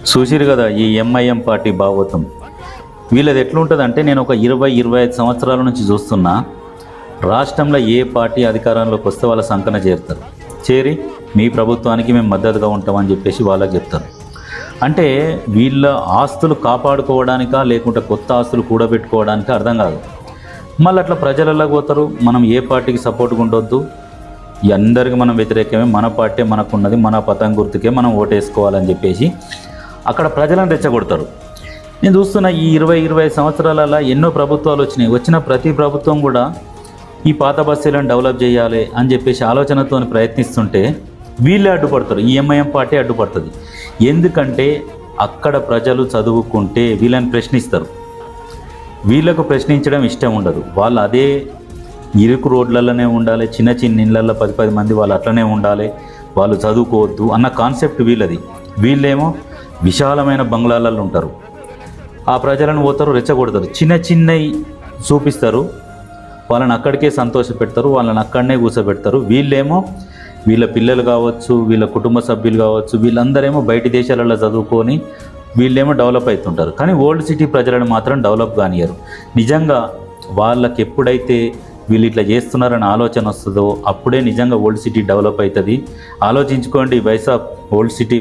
చూసిరు కదా ఈ ఎంఐఎం పార్టీ భాగవతం. వీళ్ళది ఎట్లుంటుందంటే, నేను ఒక 20-25 సంవత్సరాల నుంచి చూస్తున్నా. రాష్ట్రంలో ఏ పార్టీ అధికారంలోకి వస్తే వాళ్ళ సంకన చేరుతారు, చేరి మీ ప్రభుత్వానికి మేము మద్దతుగా ఉంటామని చెప్పేసి వాళ్ళకి చెప్తారు. అంటే వీళ్ళ ఆస్తులు కాపాడుకోవడానికా లేకుంటే కొత్త ఆస్తులు కూడబెట్టుకోవడానికా అర్థం కాదు. మళ్ళీ అట్లా ప్రజలలోకి పోతారు. మనం ఏ పార్టీకి సపోర్ట్గా ఉండొద్దు, అందరికీ మనం వ్యతిరేకమే, మన పార్టీ మనకున్నది, మన పతం గుర్తుకే మనం ఓటేసుకోవాలని చెప్పేసి అక్కడ ప్రజలను రెచ్చగొడతారు. నేను చూస్తున్న ఈ 20-25 సంవత్సరాలలో ఎన్నో ప్రభుత్వాలు వచ్చినాయి. వచ్చిన ప్రతి ప్రభుత్వం కూడా ఈ పాత బస్తీలను డెవలప్ చేయాలి అని చెప్పేసి ఆలోచనతో ప్రయత్నిస్తుంటే వీళ్ళే అడ్డుపడతారు. ఈ ఎంఐఎం పార్టీ అడ్డుపడుతుంది. ఎందుకంటే అక్కడ ప్రజలు చదువుకుంటే వీళ్ళని ప్రశ్నిస్తారు. వీళ్ళకు ప్రశ్నించడం ఇష్టం ఉండదు. వాళ్ళు అదే ఇరుకు రోడ్లలోనే ఉండాలి, చిన్న చిన్న ఇళ్ళల్లో 10 మంది వాళ్ళు అట్లనే ఉండాలి, వాళ్ళు చదువుకోవద్దు అన్న కాన్సెప్ట్ వీళ్ళది. వీళ్ళేమో విశాలమైన బంగ్లాలలో ఉంటారు. ఆ ప్రజలను పోతారు, రెచ్చగొడతారు, చిన్న చిన్నవి చూపిస్తారు, వాళ్ళని అక్కడికే సంతోష పెడతారు, వాళ్ళని అక్కడనే కూర్చోబెడతారు. వీళ్ళేమో వీళ్ళ పిల్లలు కావచ్చు, వీళ్ళ కుటుంబ సభ్యులు కావచ్చు, వీళ్ళందరేమో బయటి దేశాలలో చదువుకొని వీళ్ళేమో డెవలప్ అవుతుంటారు. కానీ ఓల్డ్ సిటీ ప్రజలను మాత్రం డెవలప్ కానియరు. నిజంగా వాళ్ళకి ఎప్పుడైతే వీళ్ళు ఇట్లా చేస్తున్నారని ఆలోచన వస్తుందో అప్పుడే నిజంగా ఓల్డ్ సిటీ డెవలప్ అవుతుంది. ఆలోచించుకోండి, వైస్ ఆఫ్ ఓల్డ్ సిటీ